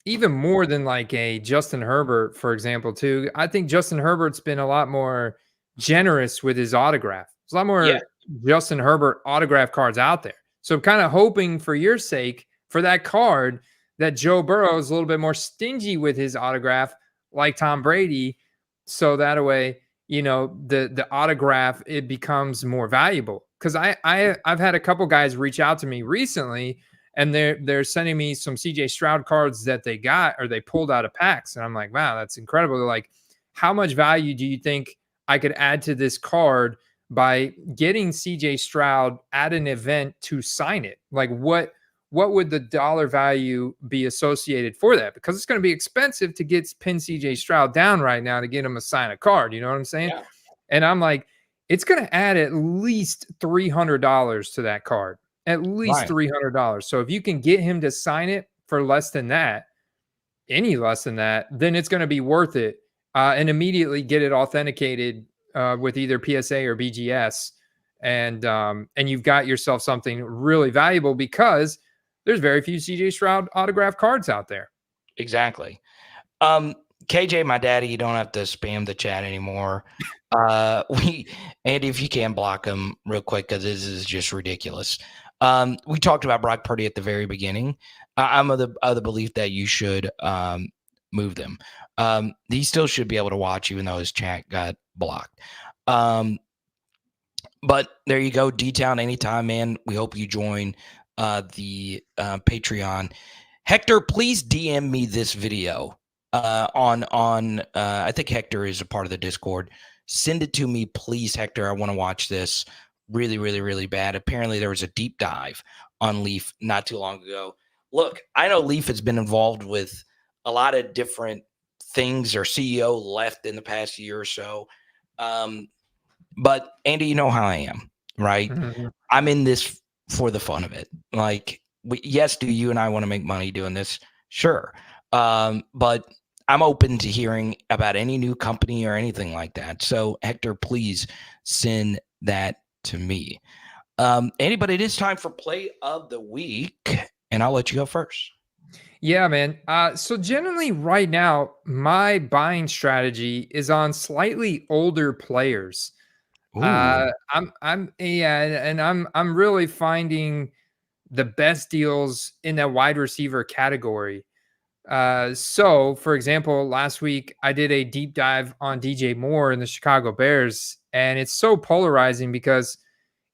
even more than like a Justin Herbert, for example, too. I think Justin Herbert's been a lot more generous with his autograph. There's a lot more Justin Herbert autograph cards out there. So I'm kind of hoping for your sake, for that card, that Joe Burrow is a little bit more stingy with his autograph, like Tom Brady. So that way, the autograph, it becomes more valuable. Because I've had a couple guys reach out to me recently, and they're sending me some CJ Stroud cards that they got or they pulled out of packs, and I'm like, wow, that's incredible. They're like, how much value do you think I could add to this card by getting CJ Stroud at an event to sign it? Like, what would the dollar value be associated for that? Because it's going to be expensive to get pin CJ Stroud down right now to get him to sign a card. You know what I'm saying? Yeah. And I'm like, it's going to add at least $300 to that card, at least $300. So if you can get him to sign it for less than that, any less than that, then it's going to be worth it. And immediately get it authenticated with either PSA or BGS. and you've got yourself something really valuable because there's very few CJ Stroud autograph cards out there. Exactly. KJ, my daddy, you don't have to spam the chat anymore. Andy, if you can block him real quick, because this is just ridiculous. We talked about Brock Purdy at the very beginning. I'm of the belief that you should move them. He still should be able to watch, even though his chat got blocked. But there you go, D-Town, anytime, man. We hope you join the Patreon. Hector, please DM me this video on I think Hector is a part of the Discord. Send it to me, please, Hector. I want to watch this really, really, really bad. Apparently, there was a deep dive on Leaf not too long ago. Look, I know Leaf has been involved with a lot of different things. Our CEO left in the past year or so. But Andy, you know how I am, right? Mm-hmm. I'm in this for the fun of it. Like, yes, do you and I want to make money doing this? Sure. But I'm open to hearing about any new company or anything like that. So Hector, please send that to me. Andy, but it is time for play of the week, and I'll let you go first. Yeah, man. So generally right now, my buying strategy is on slightly older players. I'm really finding the best deals in that wide receiver category. So for example, last week I did a deep dive on DJ Moore in the Chicago Bears, and it's so polarizing because,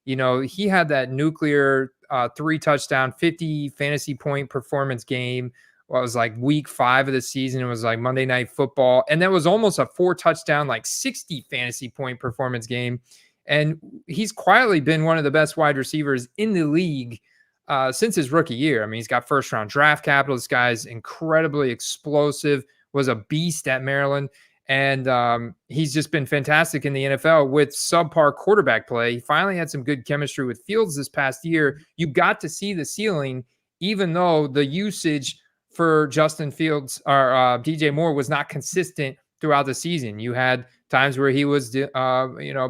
you know, he had that nuclear 3-touchdown, 50 fantasy point performance game. Well, it was like week 5 of the season. It was like Monday Night Football. And that was almost a 4-touchdown, like 60 fantasy point performance game. And he's quietly been one of the best wide receivers in the league since his rookie year. I mean, he's got first-round draft capital. This guy's incredibly explosive, was a beast at Maryland. And he's just been fantastic in the NFL with subpar quarterback play. He finally had some good chemistry with Fields this past year. You got to see the ceiling, even though the usage for Justin Fields or DJ Moore was not consistent throughout the season. You had times where he was,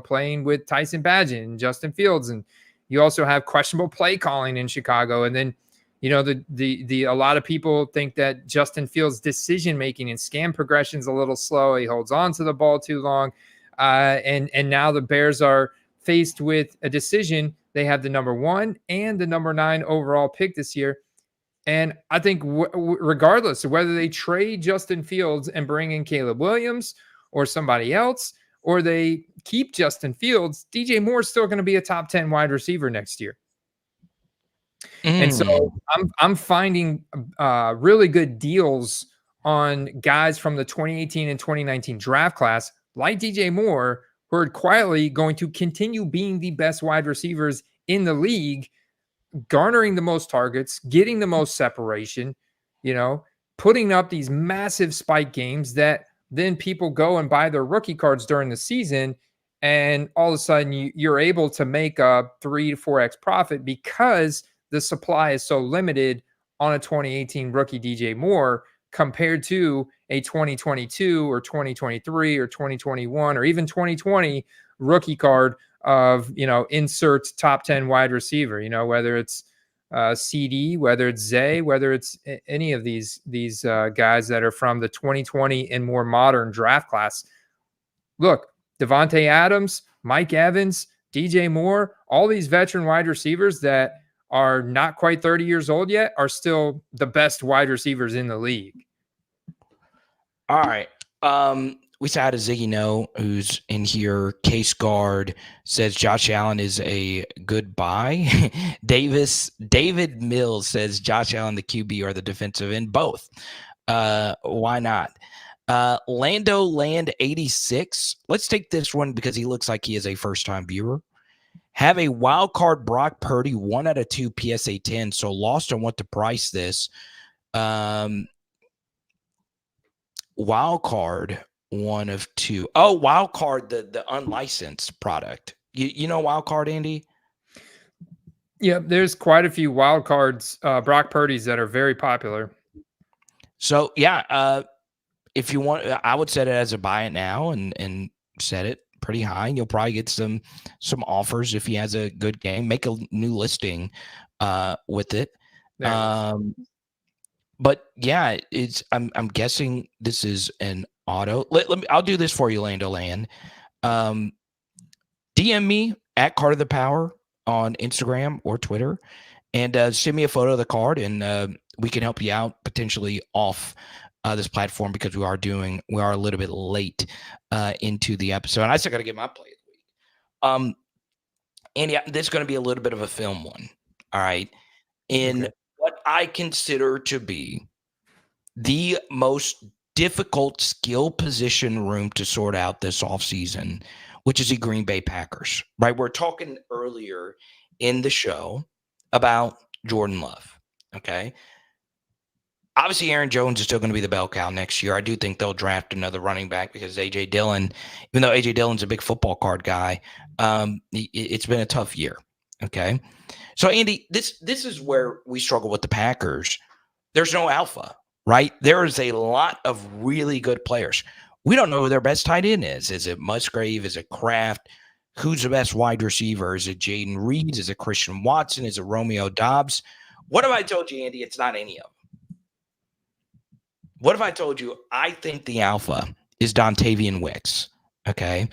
playing with Tyson Bagent and Justin Fields, and you also have questionable play calling in Chicago. And then, you know, the a lot of people think that Justin Fields' decision making and scam progression is a little slow. He holds on to the ball too long, and now the Bears are faced with a decision. They have the number 1 and the number 9 overall pick this year. And I think regardless of whether they trade Justin Fields and bring in Caleb Williams or somebody else, or they keep Justin Fields, DJ Moore is still going to be a top 10 wide receiver next year. And so I'm finding really good deals on guys from the 2018 and 2019 draft class, like DJ Moore, who are quietly going to continue being the best wide receivers in the league, garnering the most targets, getting the most separation, you know, putting up these massive spike games that then people go and buy their rookie cards during the season. And all of a sudden you're able to make a 3 to 4x profit because the supply is so limited on a 2018 rookie DJ Moore compared to a 2022 or 2023 or 2021 or even 2020 rookie card of, you know, insert top 10 wide receiver, you know, whether it's CD, whether it's Zay, whether it's any of these guys that are from the 2020 and more modern draft class. Look, Devontae Adams, Mike Evans, DJ Moore, all these veteran wide receivers that are not quite 30 years old yet are still the best wide receivers in the league. All right. We saw how Ziggy know who's in here. Case Guard says Josh Allen is a good buy. David Mills says Josh Allen, the QB, or the defensive end. Both. Why not? Lando Land 86. Let's take this one because he looks like he is a first-time viewer. Have a wild card Brock Purdy 1 out of 2 PSA 10. So lost on what to price this. Wild card 1 of 2. Oh, wild card, the unlicensed product. You know wild card, Andy? Yeah, there's quite a few wild cards, Brock Purdy's that are very popular. So yeah, if you want, I would set it as a buy it now and set it. pretty high, and you'll probably get some offers if he has a good game. Make a new listing with it. But yeah, I'm guessing this is an auto. Let me. I'll do this for you, Lando Land. DM me at Card of the Power on Instagram or Twitter, and send me a photo of the card, and we can help you out potentially off this platform, because we are a little bit late into the episode, and I still got to get my play of the week. And yeah, this is going to be a little bit of a film one. All right, in what I consider to be the most difficult skill position room to sort out this offseason, which is the Green Bay Packers, right? We're talking earlier in the show about Jordan Love, okay? Obviously, Aaron Jones is still going to be the bell cow next year. I do think they'll draft another running back, because A.J. Dillon, even though A.J. Dillon's a big football card guy, it's been a tough year, okay? So, Andy, this is where we struggle with the Packers. There's no alpha, right? There is a lot of really good players. We don't know who their best tight end is. Is it Musgrave? Is it Kraft? Who's the best wide receiver? Is it Jaden Reed? Is it Christian Watson? Is it Romeo Doubs? What if I told you, Andy, it's not any of them? What if I told you I think the alpha is Dontavian Wicks? Okay.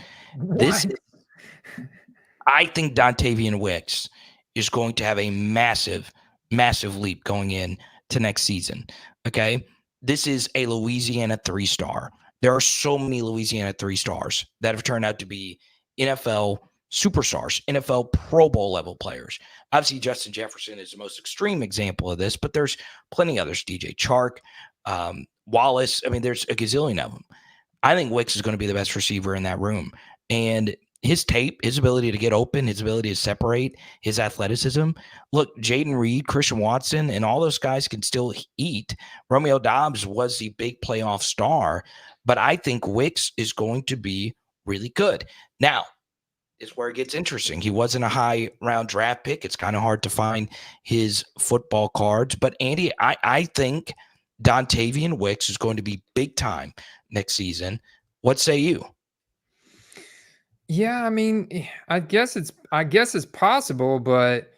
I think Dontavian Wicks is going to have a massive, massive leap going in to next season. Okay. This is a Louisiana 3-star. There are so many Louisiana 3-stars that have turned out to be NFL superstars, NFL Pro Bowl level players. Obviously, Justin Jefferson is the most extreme example of this, but there's plenty others. DJ Chark, Wallace. I mean, there's a gazillion of them. I think Wicks is going to be the best receiver in that room. And his tape, his ability to get open, his ability to separate, his athleticism. Look, Jaden Reed, Christian Watson, and all those guys can still eat. Romeo Doubs was the big playoff star, but I think Wicks is going to be really good. Now, is where it gets interesting. He wasn't a high round draft pick. It's kind of hard to find his football cards. But, Andy, I think Dontavian Wicks is going to be big time next season. What say you? Yeah, I mean, I guess it's possible, but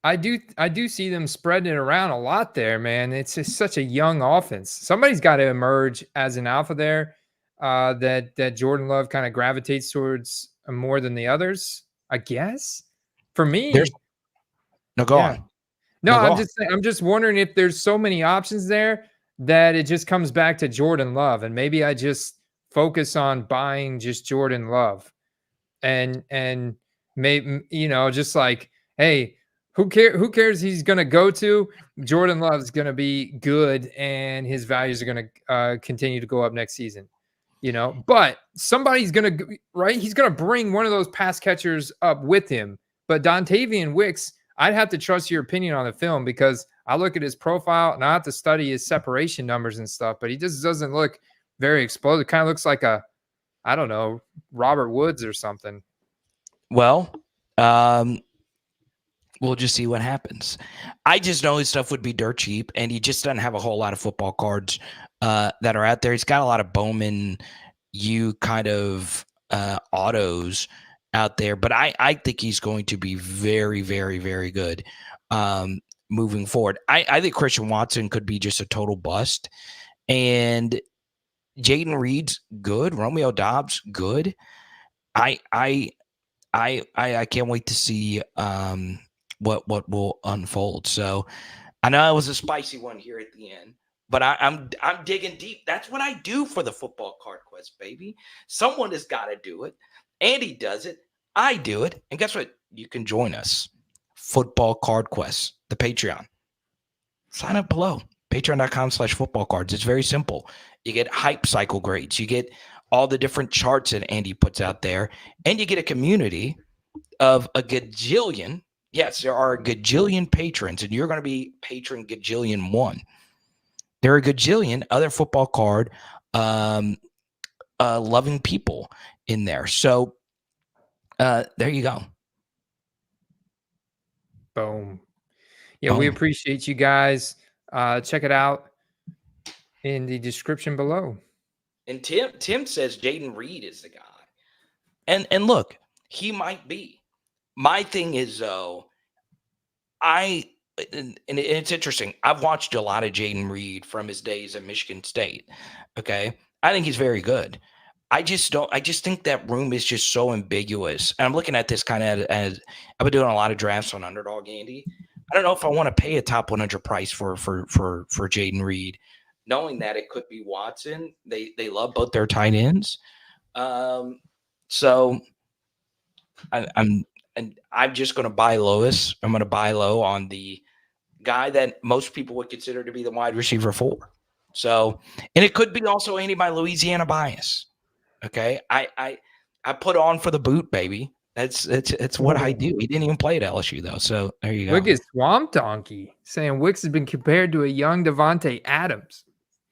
I do see them spreading it around a lot there, man. It's just such a young offense. Somebody's got to emerge as an alpha there. That Jordan Love kind of gravitates towards more than the others, I guess. For me, go on. No, I'm just wondering if there's so many options there that it just comes back to Jordan Love, and maybe I just focus on buying just Jordan Love. And maybe, just like, hey, who cares he's going to go to? Jordan Love's going to be good, and his values are going to continue to go up next season, but somebody's going to, right? He's going to bring one of those pass catchers up with him. But Dontavian Wicks, I'd have to trust your opinion on the film, because I look at his profile and I have to study his separation numbers and stuff, but he just doesn't look very explosive. Kind of looks like I don't know, Robert Woods or something. Well, we'll just see what happens. I just know his stuff would be dirt cheap, and he just doesn't have a whole lot of football cards that are out there. He's got a lot of Bowman kind of autos out there, but I think he's going to be very, very, very good moving forward. I think Christian Watson could be just a total bust, and Jaden Reed's good. Romeo Doubs, good. I can't wait to see what will unfold. So I know it was a spicy one here at the end, but I'm digging deep. That's what I do for the Football Card Quest, baby. Someone has got to do it. Andy does it. I do it. And guess what? You can join us. Football Card Quest, the Patreon. Sign up below. Patreon.com/footballcards. It's very simple. You get hype cycle grades. You get all the different charts that Andy puts out there, and you get a community of a gajillion. Yes, there are a gajillion patrons, and you're going to be patron gajillion one. There are a gajillion other football card loving people in there. So there you go. Boom. Yeah, we appreciate you guys. Check it out in the description below. And Tim says Jaden Reed is the guy. And look, he might be. My thing is though, and it's interesting. I've watched a lot of Jaden Reed from his days at Michigan State. Okay. I think he's very good. I just think that room is just so ambiguous. And I'm looking at this kind of as I've been doing a lot of drafts on Underdog, Andy. I don't know if I want to pay a top 100 price for Jaden Reed, knowing that it could be Watson. They love both their tight ends. So I'm just going to buy lowest. I'm going to buy low on the guy that most people would consider to be the wide receiver 4. So, and it could be also Andy my Louisiana bias. Okay, I put on for the boot, baby. It's what I do. He didn't even play at LSU though, so there you go. Look at Swamp Donkey saying Wicks has been compared to a young Devontae Adams.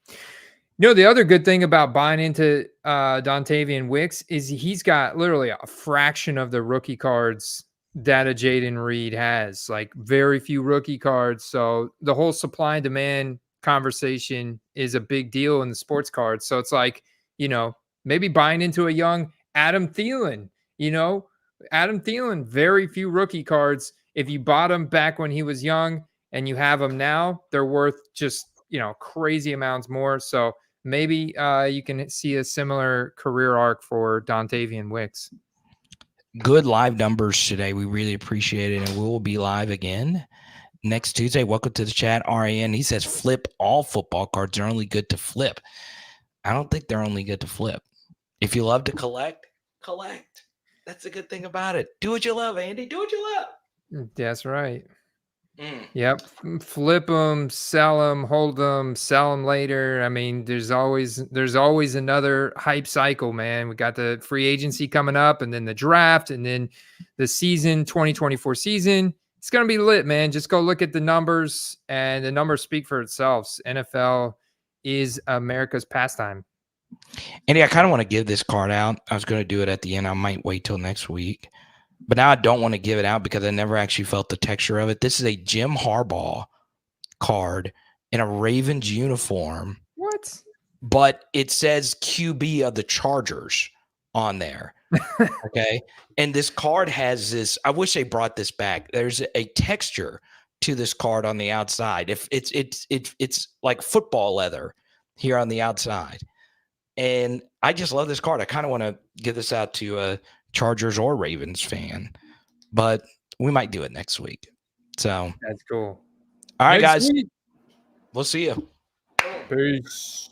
You know, the other good thing about buying into Dontavian Wicks is he's got literally a fraction of the rookie cards that a Jaden Reed has, like very few rookie cards. So the whole supply and demand conversation is a big deal in the sports cards. So it's like, you know, maybe buying into a young Adam Thielen, Adam Thielen, very few rookie cards. If you bought him back when he was young and you have them now, they're worth just, crazy amounts more. So maybe you can see a similar career arc for Dontavian Wicks. Good live numbers today. We really appreciate it. And we will be live again next Tuesday. Welcome to the chat. RAN, he says flip all football cards. They're only good to flip. I don't think they're only good to flip. If you love to collect. That's the good thing about it. Do what you love, Andy. Do what you love. That's right. Yep. Flip them, sell them, hold them, sell them later. I mean, there's always another hype cycle, man. We got the free agency coming up and then the draft and then the season, 2024 season. It's going to be lit, man. Just go look at the numbers and the numbers speak for itself. NFL is America's pastime. Andy, I kind of want to give this card out. I was going to do it at the end. I might wait till next week. But now I don't want to give it out because I never actually felt the texture of it. This is a Jim Harbaugh card in a Ravens uniform. What? But it says QB of the Chargers on there. Okay. And this card has this. I wish they brought this back. There's a texture to this card on the outside. If it's like football leather here on the outside. And I just love this card. I kind of want to give this out to a Chargers or Ravens fan, but we might do it next week. So that's cool. All right, guys. We'll see you. Peace.